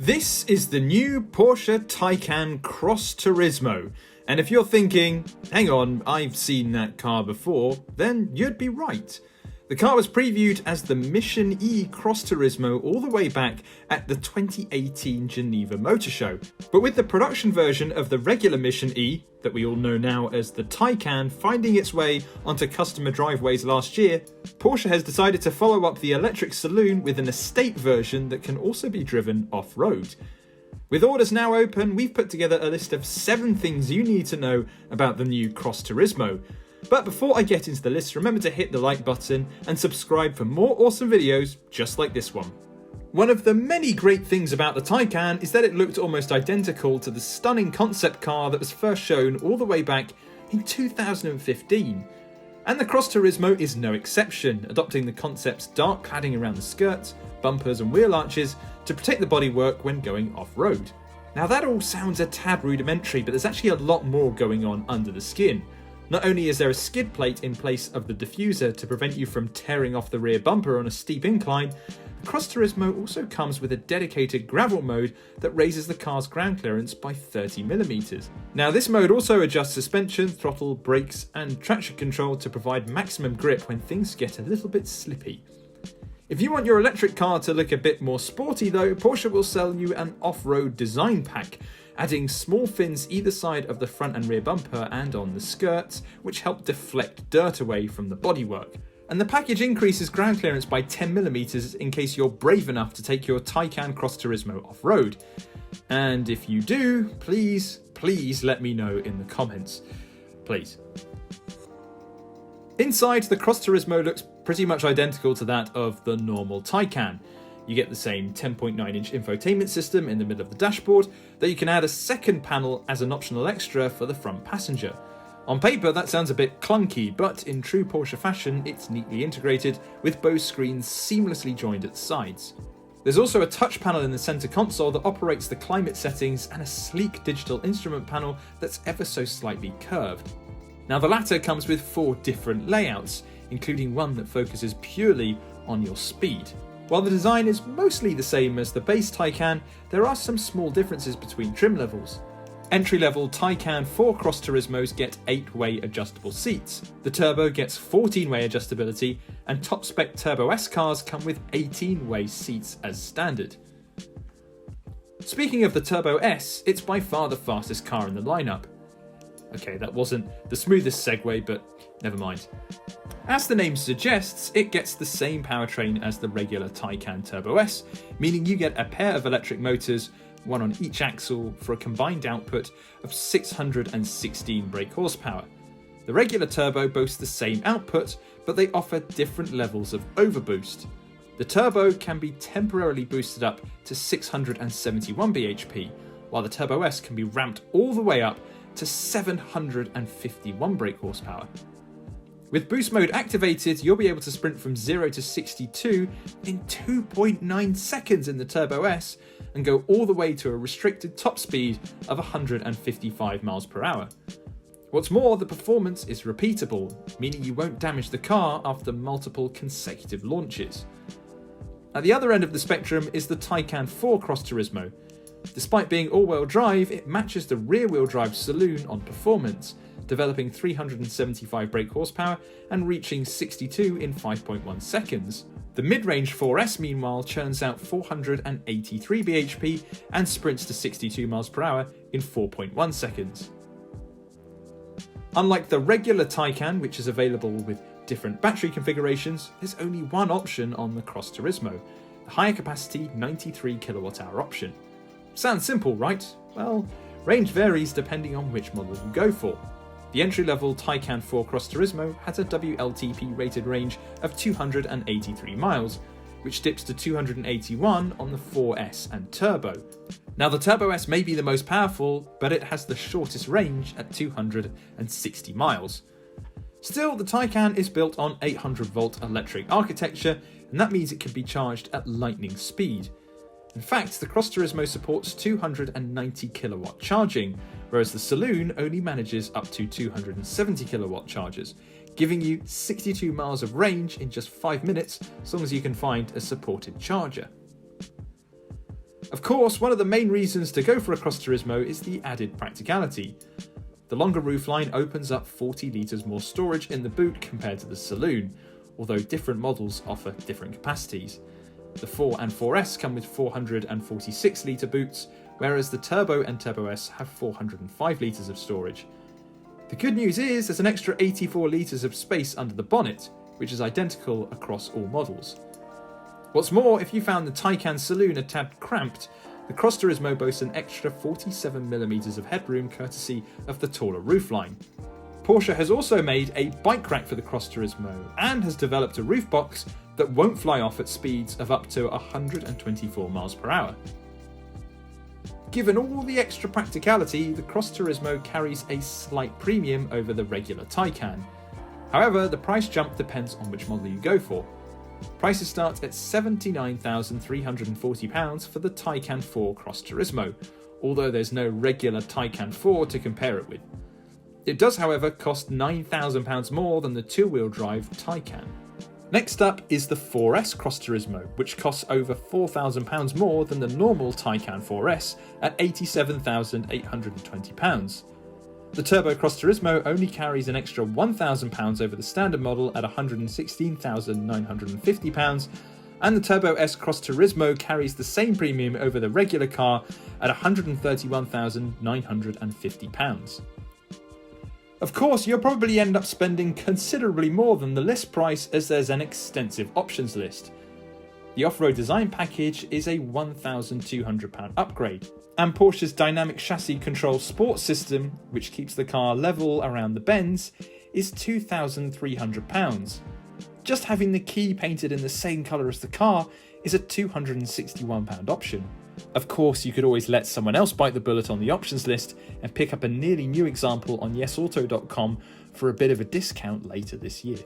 This is the new Porsche Taycan Cross Turismo, and if you're thinking, hang on, I've seen that car before, then you'd be right. The car was previewed as the Mission E Cross Turismo all the way back at the 2018 Geneva Motor Show. But with the production version of the regular Mission E, that we all know now as the Taycan, finding its way onto customer driveways last year, Porsche has decided to follow up the electric saloon with an estate version that can also be driven off-road. With orders now open, we've put together a list of 7 things you need to know about the new Cross Turismo. But before I get into the list, remember to hit the like button and subscribe for more awesome videos just like this one. One of the many great things about the Taycan is that it looked almost identical to the stunning concept car that was first shown all the way back in 2015. And the Cross Turismo is no exception, adopting the concept's dark cladding around the skirts, bumpers and wheel arches to protect the bodywork when going off-road. Now that all sounds a tad rudimentary, but there's actually a lot more going on under the skin. Not only is there a skid plate in place of the diffuser to prevent you from tearing off the rear bumper on a steep incline, the Cross Turismo also comes with a dedicated gravel mode that raises the car's ground clearance by 30mm. Now this mode also adjusts suspension, throttle, brakes and traction control to provide maximum grip when things get a little bit slippy. If you want your electric car to look a bit more sporty though, Porsche will sell you an off-road design pack, adding small fins either side of the front and rear bumper and on the skirts, which help deflect dirt away from the bodywork. And the package increases ground clearance by 10mm in case you're brave enough to take your Taycan Cross Turismo off-road. And if you do, please let me know in the comments. Please. Inside, the Cross Turismo looks pretty much identical to that of the normal Taycan. You get the same 10.9-inch infotainment system in the middle of the dashboard, though you can add a second panel as an optional extra for the front passenger. On paper that sounds a bit clunky, but in true Porsche fashion it's neatly integrated, with both screens seamlessly joined at the sides. There's also a touch panel in the centre console that operates the climate settings and a sleek digital instrument panel that's ever so slightly curved. Now the latter comes with 4 different layouts, including one that focuses purely on your speed. While the design is mostly the same as the base Taycan, there are some small differences between trim levels. Entry-level Taycan 4 Cross Turismos get 8-way adjustable seats, the Turbo gets 14-way adjustability, and top-spec Turbo S cars come with 18-way seats as standard. Speaking of the Turbo S, it's by far the fastest car in the lineup. Okay, that wasn't the smoothest segue, but never mind. As the name suggests, it gets the same powertrain as the regular Taycan Turbo S, meaning you get a pair of electric motors, one on each axle, for a combined output of 616 brake horsepower. The regular Turbo boasts the same output, but they offer different levels of overboost. The Turbo can be temporarily boosted up to 671 bhp, while the Turbo S can be ramped all the way up to 751 brake horsepower. With boost mode activated, you'll be able to sprint from 0 to 62 in 2.9 seconds in the Turbo S and go all the way to a restricted top speed of 155 miles per hour. What's more, the performance is repeatable, meaning you won't damage the car after multiple consecutive launches. At the other end of the spectrum is the Taycan 4 Cross Turismo. Despite being all-wheel drive, it matches the rear-wheel drive saloon on performance, developing 375 brake horsepower and reaching 62 in 5.1 seconds. The mid-range 4S meanwhile churns out 483 bhp and sprints to 62 miles per hour in 4.1 seconds. Unlike the regular Taycan, which is available with different battery configurations, there's only one option on the Cross Turismo, the higher capacity 93 kWh option. Sounds simple, right? Well, range varies depending on which model you go for. The entry-level Taycan 4 Cross Turismo has a WLTP rated range of 283 miles, which dips to 281 on the 4S and Turbo. Now the Turbo S may be the most powerful, but it has the shortest range at 260 miles. Still, the Taycan is built on 800-volt electric architecture, and that means it can be charged at lightning speed. In fact, the Cross Turismo supports 290 kilowatt charging, whereas the saloon only manages up to 270 kilowatt chargers, giving you 62 miles of range in just 5 minutes, as long as you can find a supported charger. Of course, one of the main reasons to go for a Cross Turismo is the added practicality. The longer roofline opens up 40 litres more storage in the boot compared to the saloon, although different models offer different capacities. The 4 and 4S come with 446 litre boots, whereas the Turbo and Turbo S have 405 litres of storage. The good news is there's an extra 84 litres of space under the bonnet, which is identical across all models. What's more, if you found the Taycan saloon a tad cramped, the Cross Turismo boasts an extra 47mm of headroom courtesy of the taller roofline. Porsche has also made a bike rack for the Cross Turismo and has developed a roof box that won't fly off at speeds of up to 124 miles per hour. Given all the extra practicality, the Cross Turismo carries a slight premium over the regular Taycan. However, the price jump depends on which model you go for. Prices start at £79,340 for the Taycan 4 Cross Turismo, although there's no regular Taycan 4 to compare it with. It does, however, cost £9,000 more than the two-wheel drive Taycan. Next up is the 4S Cross Turismo, which costs over £4,000 more than the normal Taycan 4S at £87,820. The Turbo Cross Turismo only carries an extra £1,000 over the standard model at £116,950, and the Turbo S Cross Turismo carries the same premium over the regular car at £131,950. Of course, you'll probably end up spending considerably more than the list price as there's an extensive options list. The off-road design package is a £1,200 upgrade, and Porsche's dynamic chassis control sports system, which keeps the car level around the bends, is £2,300. Just having the key painted in the same colour as the car is a £261 option. Of course, you could always let someone else bite the bullet on the options list and pick up a nearly new example on yesauto.com for a bit of a discount later this year.